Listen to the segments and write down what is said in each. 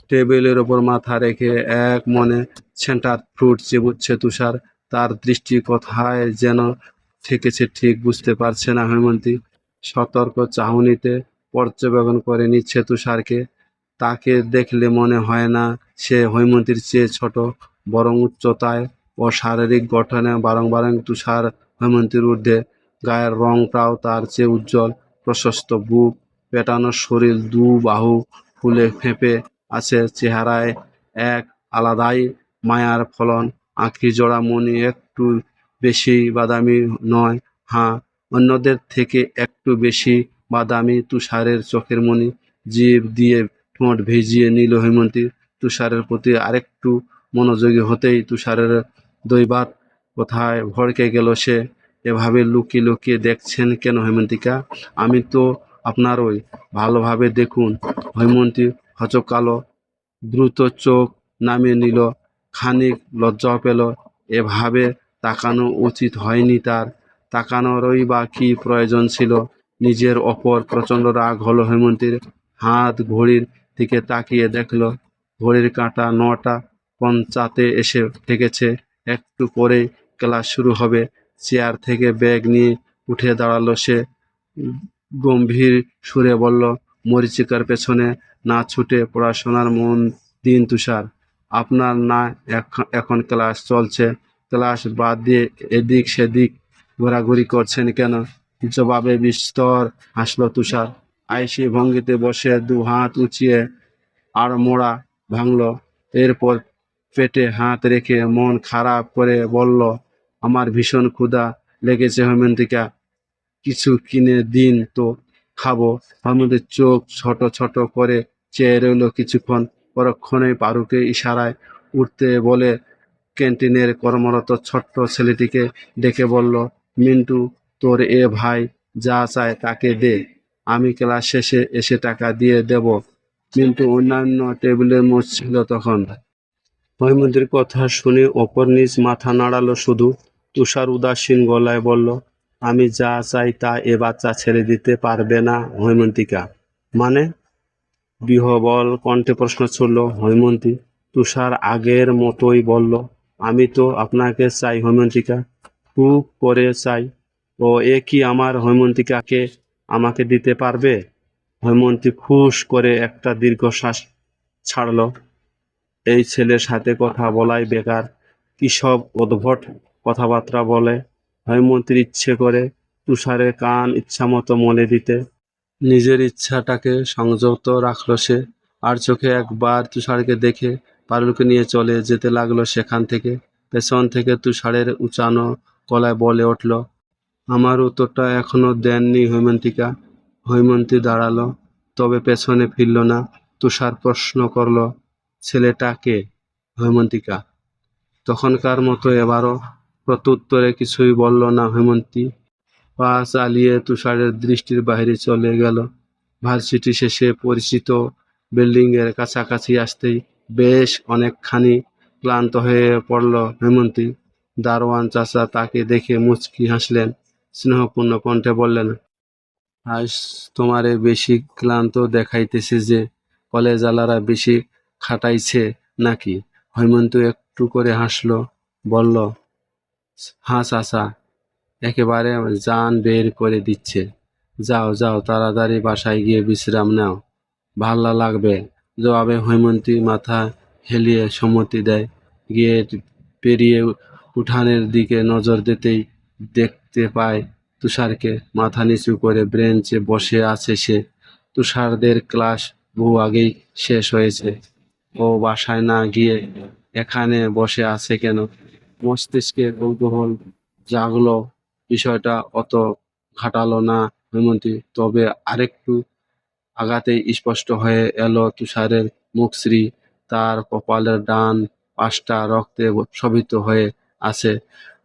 টেবিলের ওপর মাথা রেখে এক মনে সেন্টার ফ্রুট চিবুচ্ছে তুষার। তার দৃষ্টি কোথায় যেন ঠেকেছে, ঠিক বুঝতে পারছে না হৈমন্তী। সতর্ক চাহনিতে পর্যবেক্ষণ করে নিচ্ছে তুষারকে। তাকে দেখলে মনে হয় না সে হৈমন্তীর চেয়ে ছোট, বরং উচ্চতায় ও শারীরিক গঠনে বারংবার তুষার হৈমন্তীর ঊর্ধ্বে। গায়ের রংটাও তার চেয়ে উজ্জ্বল, প্রশস্ত বুক, পেটানো শরীর, দু বাহু ফুলে ফেঁপে আছে, চেহারায় এক আলাদাই মায়ার ফলন। আঁখি জোড়া মনি একটু বেশি বাদামি নয়, হাঁ, অন্যদের থেকে একটু বেশি বাদামি তুষারের চোখের মনি। জিভ দিয়ে ঠোঁট ভিজিয়ে নিল হৈমন্তী। তুষারের প্রতি আরেকটু মনোযোগী হতেই তুষারের দৈবাত কোথায় ভড়কে গেল সে। এভাবে লুকিয়ে লুকিয়ে দেখছেন কেন হৈমন্তিকা? আমি তো আপনারই। ভালোভাবে দেখুন। হৈমন্তী হচকালো, দ্রুত চোখ নামিয়ে নিল, খানিক লজ্জাও পেল। এভাবে তাকানো উচিত হয়নি তার। তাকানোরই বা কি প্রয়োজন ছিল? নিজের ওপর প্রচণ্ড রাগ হলো হৈমন্তীর। হাত ঘড়ির দিকে তাকিয়ে দেখল ঘড়ির কাঁটা 9টা 50 এসে ঠেকেছে। একটু পরেই ক্লাস শুরু হবে। চেয়ার থেকে ব্যাগ নিয়ে উঠে দাঁড়ালো সে। গম্ভীর সুরে বলল, মরীচিকার পেছনে না ছুটে পড়াশোনার মন দিন তুষার। আপনার না এখন ক্লাস চলছে? ক্লাস বাদ দিয়ে এদিক সেদিক ঘোরাঘুরি করছেন কেন? জবাবে বিস্তর হাসল তুষার। আইসি ভঙ্গিতে বসে দু হাত উঁচিয়ে আড়মোড়া ভাঙল। এরপর পেটে হাত রেখে মন খারাপ করে বলল, আমার ভীষণ ক্ষুধা লেগেছে হৈমন্তিকা, কিছু কিনে দিন তো, খাবো। হৈমন্তীর চোখ ছোট ছোট করে চেয়ে রইল কিছুক্ষণ। পরক্ষণেই পারুকে ইশারায় উঠতে বলে ক্যান্টিনের কর্মরত ছোট্ট ছেলেটিকে ডেকে বলল, মিন্টু, তোর এ ভাই যা চায় তাকে দে, আমি ক্লাস শেষে এসে টাকা দিয়ে দেব। মিন্টু অন্যান্য টেবিলে মরছিল তখন। হৈমন্তীর কথা শুনে ওপর নিচ মাথা নাড়ালো শুধু। তুষার উদাসীন গলায় বলল, আমি যা চাই তা এ বাচ্চা ছেড়ে দিতে পারবে না হৈমন্তিকা? মানে? বিহ্বল কণ্ঠে প্রশ্ন ছুড়ল হৈমন্তী। তুষার আগের মতোই বলল, আমি তো আপনাকে চাই হৈমন্তিকা, খুব করে চাই। ও এ কি আমার হৈমন্তিকাকে আমাকে দিতে পারবে? হৈমন্তী ফুঁস করে একটা দীর্ঘশ্বাস ছাড়ল। এই ছেলের সাথে কথা বলাই বেকার। কি সব উদ্ভট কথাবার্তা বলে। হৈমন্তীর ইচ্ছে করে তুষারের কান ইচ্ছামতো মলে দিতে। নিজের ইচ্ছাটাকে সংযত রাখল সে। আর চোখে একবার তুষারকে দেখে পারুলকে নিয়ে চলে যেতে লাগলো সেখান থেকে। পেছন থেকে তুষারের উঁচানো গলায় বলে উঠল, আমার উত্তরটা এখনো দেননি হৈমন্তিকা। হৈমন্তী দাঁড়ালো, তবে পেছনে ফিরল না। তুষার প্রশ্ন করল, ছেলেটা কে? হৈমন্তিকা তখনকার মতো এবারও প্রত্যুত্তরে কিছুই বলল না হৈমন্তী। পা চালিয়ে তুষারের দৃষ্টির বাইরে চলে গেল। ভার্সিটি শেষে পরিচিত বিল্ডিংয়ের কাছাকাছি আসতেই বেশ অনেকখানি ক্লান্ত হয়ে পড়ল হৈমন্তী। দারোয়ান চাচা তাকে দেখে মুচকি হাসলেন, স্নেহপূর্ণ কণ্ঠে বললেন, আজ তোমারে বেশি ক্লান্ত দেখাইতেছে যে, কলেজওয়ালারা বেশি খাটাইছে নাকি? হৈমন্তী একটু করে হাসল, বলল, হ্যাঁ চাচা, একেবারে জান বের করে দিচ্ছে। যাও যাও, তাড়াতাড়ি বাসায় গিয়ে বিশ্রাম নাও, ভাল্লা লাগবে। জবাবে হৈমন্তী মাথা হেলিয়ে সম্মতি দেয়। গেট পেরিয়ে উঠানের দিকে নজর দিতেই দেখতে পায় তুষারকে। মাথা নিচু করে ব্রেঞ্চে বসে আছে সে। তুষারদের ক্লাস বহু আগেই শেষ হয়েছে। ও বাসায় না গিয়ে এখানে বসে আছে কেন? মস্তিষ্কে কৌতূহল জাগলো। বিষয়টা অত ঘাটালো না হৈমন্তী। তবে আরেকটু আগাতেই স্পষ্ট হয়ে এলো তুষারের মুখশ্রী। তার কপালের ডান পাশটা রক্তে শোভিত হয়ে আছে।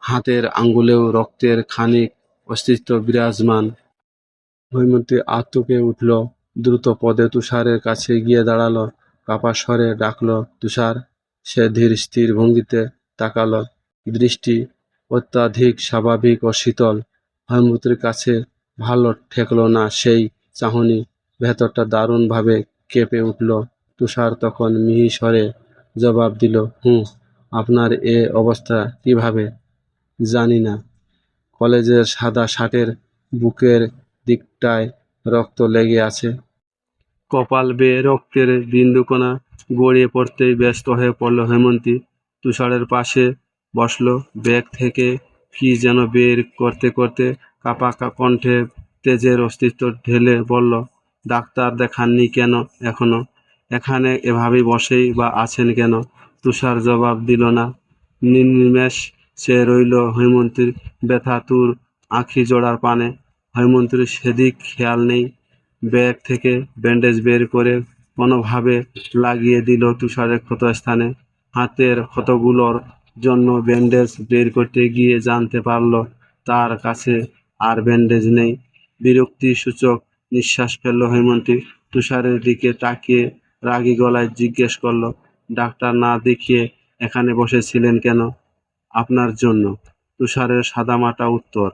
হাতের আঙ্গুলেও রক্তের খানিক অস্তিত্ব বিরাজমান। হৈমন্তী আঁতকে উঠল। দ্রুত পদে তুষারের কাছে গিয়ে দাঁড়ালো। কাপা স্বরে ডাকল, তুষার। সে ধীর স্থির ভঙ্গিতে তাকালো। দৃষ্টি অত্যাধিক স্বাভাবিক ও শীতল। হৈমন্তীর কাছে ভালো ঠেকল না সেই চাহনি। ভেতরটা দারুণভাবে কেঁপে উঠল। তুষার তখন মিহি স্বরে জবাব দিল, আপনার এ অবস্থা কিভাবে জানি না। কলেজের সাদা শার্টের বুকের দিকটায় রক্ত লেগে আছে। কপাল বেয়ে রক্তের বিন্দুকণা গড়িয়ে পড়তেই ব্যস্ত হয়ে পড়ল হেমন্তী। তুষারের পাশে বসলো, ব্যাগ থেকে কি যেন বের করতে করতে কাঁপা কণ্ঠে তেজের অস্তিত্ব ঢেলে বলল, ডাক্তার দেখাননি কেন এখনো? এখানে এভাবেই বসেই বা আছেন কেন? তুষার জবাব দিল না। নির্নিমেষ সে রইল হৈমন্তীর ব্যথাতুর আঁখি জোড়ার পানে। হৈমন্তীর সেদিক খেয়াল নেই। ব্যাগ থেকে ব্যান্ডেজ বের করে কোনোভাবে লাগিয়ে দিল তুষারের ক্ষতস্থানে। হাতের ক্ষতগুলোর জন্য ব্যান্ডেজ বের করতে গিয়ে জানতে পারল তার কাছে আর ব্যান্ডেজ নেই। বিরক্তিসূচক নিঃশ্বাস ফেলল হৈমন্তী। তুষারের দিকে তাকিয়ে রাগী গলায় জিজ্ঞেস করল, ডাক্তার না দেখিয়ে এখানে বসেছিলেন কেন? আপনার জন্য, তুষারের সাদামাটা উত্তর।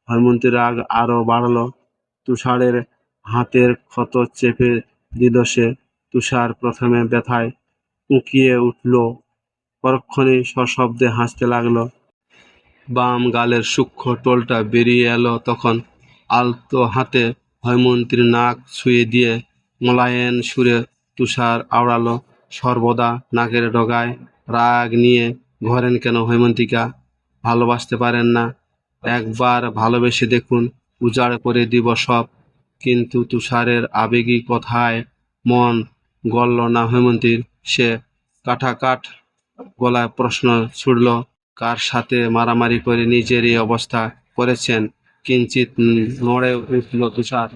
হৈমন্তীর রাগ আরো বাড়ল। তুষারের হাতের ক্ষত চেপে দিল সে। তুষার প্রথমে ব্যথায় উঁকিয়ে উঠল, পরক্ষণেই সশব্দে হাসতে লাগলো। বাম গালের সূক্ষ্ম টোলটা বেরিয়ে এলো তখন। আলতো হাতে হৈমন্তীর নাক ছুঁয়ে দিয়ে মোলায়েম সুরে তুষার আওড়ালো, সর্বদা নাকের ডগায় রাগ নিয়ে ঘোরেন কেন হৈমন্তিকা? ভালোবাসতে পারেন না? একবার ভালোবেসে দেখুন, উজাড় করে দিব সব। কিন্তু তুষারের আবেগী কথায় মন গলল না হৈমন্তীর। সে কাঠাকাঠ গলায় প্রশ্ন ছুড়ল, কার সাথে মারামারি করে নিজের এই অবস্থা করেছেন? কিঞ্চিত নড়ে উঠল তুষার।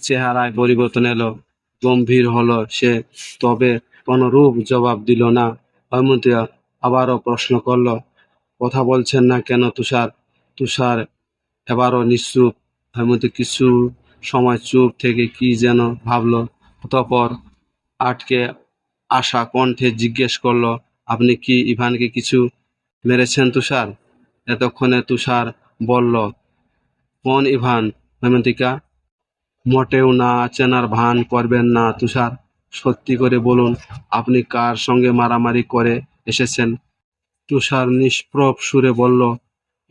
চেহারায় পরিবর্তন এলো, গম্ভীর হলো সে, তবে কোনরূপ জবাব দিল না। হৈমন্তী আবারও প্রশ্ন করল, কথা বলছেন না কেন তুষার? তুষার এবারও নিশ্চুপ। হৈমন্তী কিছু সময় চুপ থেকে কি যেন ভাবল, অতঃপর আটকে আসা কণ্ঠে জিজ্ঞেস করল, আপনি কি ইভানকে কিছু মেরেছেন তুষার? এতক্ষণে তুষার বলল, কোন ইভান হৈমন্তিকা? মোটেও না চেনার ভান করবেন না তুষার। সত্যি করে বলুন, আপনি কার সঙ্গে মারামারি করে এসেছেন? তুষার নিষ্প্রভ সুরে বলল,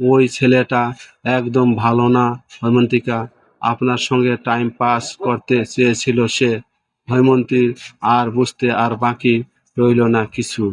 ওই ছেলেটা একদম ভালো না হৈমন্তিকা। আপনার সঙ্গে টাইম পাস করতে চেয়েছিল সে। হৈমন্তীর আর বুঝতে আর বাকি রইল না কিছু।